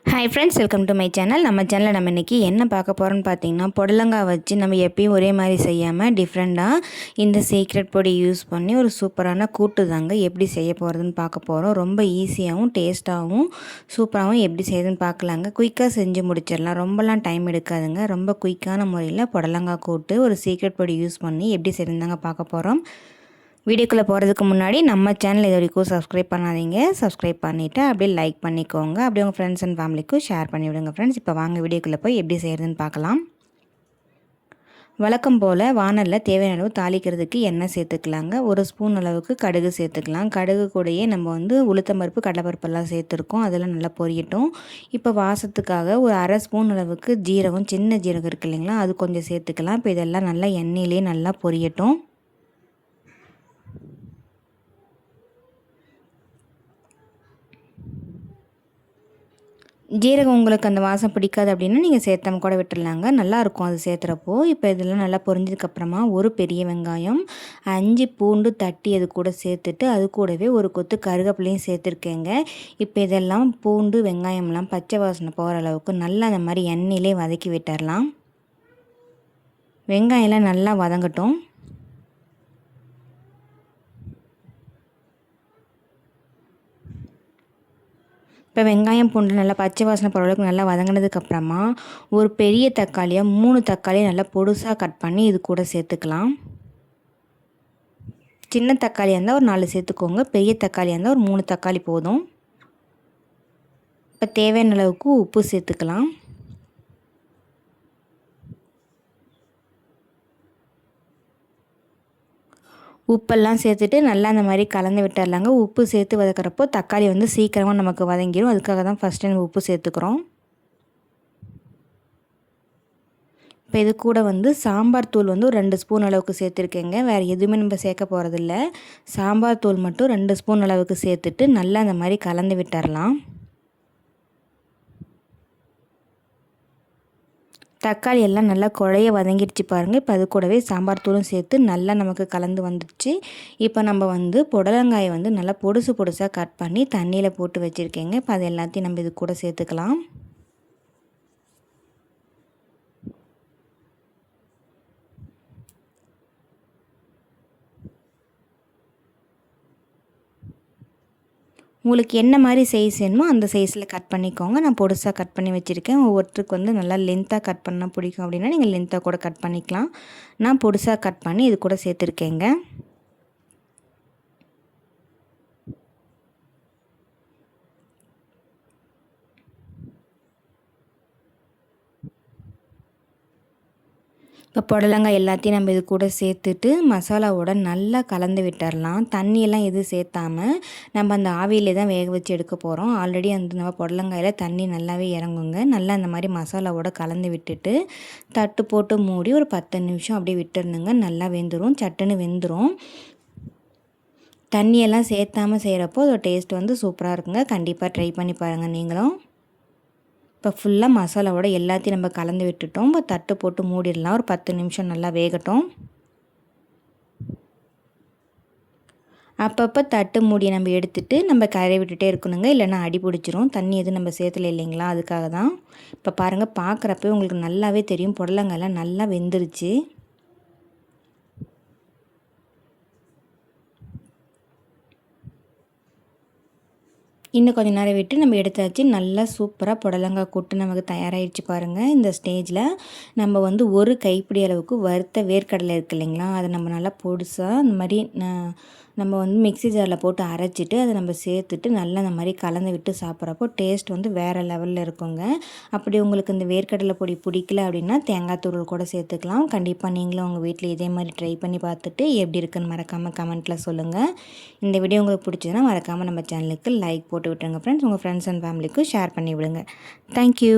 Hi friends, welcome to my channel. நம்ம சேனலில் நம்ம இன்றைக்கி என்ன பார்க்க போகிறோன்னு பார்த்தீங்கன்னா, புடலங்காய் வச்சு நம்ம எப்பயும் ஒரே மாதிரி செய்யாமல் டிஃப்ரெண்ட்டாக இந்த சீக்ரெட் பொடி யூஸ் பண்ணி ஒரு சூப்பரான கூட்டு தாங்க எப்படி செய்ய போகிறதுன்னு பார்க்க போகிறோம். ரொம்ப ஈஸியாகவும் டேஸ்ட்டாகவும் சூப்பராகவும் எப்படி செய்யுதுன்னு பார்க்கலாங்க. குயிக்காக செஞ்சு முடிச்சிடலாம், ரொம்பலாம் டைம் எடுக்காதுங்க. ரொம்ப குயிக்கான முறையில் புடலங்காய் கூட்டு ஒரு சீக்ரெட் பொடி யூஸ் பண்ணி எப்படி செய்யுதுதாங்க பார்க்க போகிறோம். வீடியோக்குள்ளே போகிறதுக்கு முன்னாடி நம்ம சேனல் இது வரைக்கும் சப்ஸ்கிரைப் பண்ணாதீங்க. சப்ஸ்கிரைப் பண்ணிவிட்டு அப்படியே லைக் பண்ணிக்கோங்க. அப்படியே உங்கள் ஃப்ரெண்ட்ஸ் அண்ட் ஃபேமிலிக்கும் ஷேர் பண்ணிவிடுங்க ஃப்ரெண்ட்ஸ். இப்போ வாங்க வீடியோக்குள்ளே போய் எப்படி செய்கிறதுன்னு பார்க்கலாம். வழக்கம் போல் வானலில் தேவையான அளவு தாளிக்கிறதுக்கு எண்ணெய் சேர்த்துக்கலாங்க. ஒரு ஸ்பூன் அளவுக்கு கடுகு சேர்த்துக்கலாம். கடுகு கூடயே நம்ம உளுத்தம்பருப்பு கடலைப்பருப்பெல்லாம் சேர்த்துருக்கோம், அதெல்லாம் நல்லா பொரியட்டும். இப்போ வாசத்துக்காக ஒரு அரை ஸ்பூன் அளவுக்கு ஜீரகம், சின்ன ஜீரகம் இருக்குது இல்லைங்களா, அது கொஞ்சம் சேர்த்துக்கலாம். இப்போ இதெல்லாம் நல்லா எண்ணெயிலே நல்லா பொரியட்டும். ஜீரகம் உங்களுக்கு அந்த வாசம் பிடிக்காது அப்படின்னா நீங்கள் சேர்த்தாம கூட விட்டுடலாங்க, நல்லாயிருக்கும் அது சேர்த்துறப்போ. இப்போ இதெல்லாம் நல்லா பொரிஞ்சதுக்கப்புறமா ஒரு பெரிய வெங்காயம், 5 பூண்டு தட்டி அது கூட சேர்த்துட்டு அது கூடவே ஒரு கொத்து கருவேப்பிலையும் சேர்த்துருக்கேங்க. இப்போ இதெல்லாம் பூண்டு வெங்காயம்லாம் பச்சை வாசனை போகிற அளவுக்கு நல்லா அந்த மாதிரி எண்ணெயிலே வதக்கி விட்டுடலாம். வெங்காயம்லாம் நல்லா வதங்கட்டும். இப்போ வெங்காயம் பூண்டு நல்லா பச்சை வாசனை போகிற அளவுக்கு நல்லா வதங்கினதுக்கப்புறமா ஒரு பெரிய தக்காளியாக 3 தக்காளியை நல்லா பொடுசாக கட் பண்ணி இது கூட சேர்த்துக்கலாம். சின்ன தக்காளியாக இருந்தால் ஒரு 4 சேர்த்துக்கோங்க, பெரிய தக்காளியாக இருந்தால் ஒரு 3 தக்காளி போதும். இப்போ தேவையான அளவுக்கு உப்பு சேர்த்துக்கலாம். உப்பெல்லாம் சேர்த்துட்டு நல்லா அந்த மாதிரி கலந்து விட்டுடலாங்க. உப்பு சேர்த்து வதக்கிறப்போ தக்காளி சீக்கிரமாக நமக்கு வதங்கிடும், அதுக்காக தான் ஃபஸ்ட்டு நம்ம உப்பு சேர்த்துக்கிறோம். இப்போ இது கூட சாம்பார் தூள் ஒரு 2 ஸ்பூன் அளவுக்கு சேர்த்துருக்கேங்க. வேறு எதுவுமே நம்ம சேர்க்க போகிறதில்ல. சாம்பார் தூள் மட்டும் 2 ஸ்பூன் அளவுக்கு சேர்த்துட்டு நல்லா அந்த மாதிரி கலந்து விட்டுடலாம். தக்காளி எல்லாம் நல்லா குழைய வதங்கிடுச்சு பாருங்கள். இப்போ அது கூடவே சாம்பார் தூளும் சேர்த்து நல்லா நமக்கு கலந்து வந்துடுச்சு. இப்போ நம்ம புடலங்காயை நல்லா பொடுசு பொடுசாக கட் பண்ணி தண்ணியில் போட்டு வச்சுருக்கேங்க. இப்போ அது எல்லாத்தையும் நம்ம இது கூட சேர்த்துக்கலாம். உங்களுக்கு என்ன மாதிரி சைஸ் வேணுமோ அந்த சைஸில் கட் பண்ணிக்கோங்க. நான் பொடுசாக கட் பண்ணி வச்சுருக்கேன். ஒவ்வொருத்தருக்கு நல்லா லென்த்தாக கட் பண்ணால் பிடிக்கும் அப்படின்னா நீங்கள் லென்த்தாக கூட கட் பண்ணிக்கலாம். நான் பொடுசாக கட் பண்ணி இது கூட சேர்த்துருக்கேங்க. இப்போ புடலங்காய் எல்லாத்தையும் நம்ம இது கூட சேர்த்துட்டு மசாலாவோட நல்லா கலந்து விட்டுடலாம். தண்ணியெல்லாம் எதுவும் சேர்த்தாமல் நம்ம அந்த ஆவியிலே தான் வேக வச்சு எடுக்க போகிறோம். ஆல்ரெடி நம்ம புடலங்காயில் தண்ணி நல்லாவே இறங்குங்க. நல்லா அந்த மாதிரி மசாலாவோட கலந்து விட்டுட்டு தட்டு போட்டு மூடி ஒரு 10 நிமிஷம் அப்படியே விட்டுருந்துங்க. நல்லா வெந்துடும், சட்டுன்னு வெந்துடும். தண்ணியெல்லாம் சேர்த்தாமல் செய்கிறப்போ அதோட டேஸ்ட் சூப்பராக இருக்குங்க. கண்டிப்பாக ட்ரை பண்ணி பாருங்கள் நீங்களும். இப்போ ஃபுல்லாக மசாலாவோட எல்லாத்தையும் நம்ம கலந்து விட்டுட்டோம். இப்போ தட்டு போட்டு மூடிடலாம், ஒரு 10 நிமிஷம் நல்லா வேகட்டும். அப்பப்போ தட்டு மூடியை நம்ம எடுத்துகிட்டு நம்ம கரை விட்டுட்டே இருக்கணுங்க, இல்லைன்னா அடி பிடிச்சிரும். தண்ணி எதுவும் நம்ம சேர்த்துல இல்லைங்களா, அதுக்காக தான். இப்போ பாருங்கள், பார்க்குறப்ப உங்களுக்கு நல்லாவே தெரியும் புடலங்காயெல்லாம் நல்லா வெந்துருச்சு. இன்னும் கொஞ்சம் நேரம் விட்டு நம்ம எடுத்தாச்சு. நல்லா சூப்பராக புடலங்காய் கூட்டு நமக்கு தயாராகிடுச்சு பாருங்கள். இந்த ஸ்டேஜில் நம்ம ஒரு கைப்பிடி அளவுக்கு வறுத்த வேர்க்கடலை இருக்குது இல்லைங்களா, அதை நம்ம நல்லா பொடுசாக இந்த மாதிரி நம்ம மிக்ஸி ஜாரில் போட்டு அரைச்சிட்டு அதை நம்ம சேர்த்துட்டு நல்லா அந்த மாதிரி கலந்து விட்டு சாப்பிட்றப்போ டேஸ்ட் வேறு லெவலில் இருக்குங்க. அப்படி உங்களுக்கு இந்த வேர்க்கடலை பொடி பிடிக்கல அப்படின்னா தேங்காய் தூள் கூட சேர்த்துக்கலாம். கண்டிப்பாக நீங்களும் உங்கள் வீட்டில் இதே மாதிரி ட்ரை பண்ணி பார்த்துட்டு எப்படி இருக்குன்னு மறக்காமல் கமெண்ட்டில் சொல்லுங்கள். இந்த வீடியோ உங்களுக்கு பிடிச்சதுன்னா மறக்காமல் நம்ம சேனலுக்கு லைக் போட்டு விட்டுருங்க ஃப்ரெண்ட்ஸ். உங்கள் ஃப்ரெண்ட்ஸ் அண்ட் ஃபேமிலிக்கும் ஷேர் பண்ணி விடுங்க. தேங்க்யூ.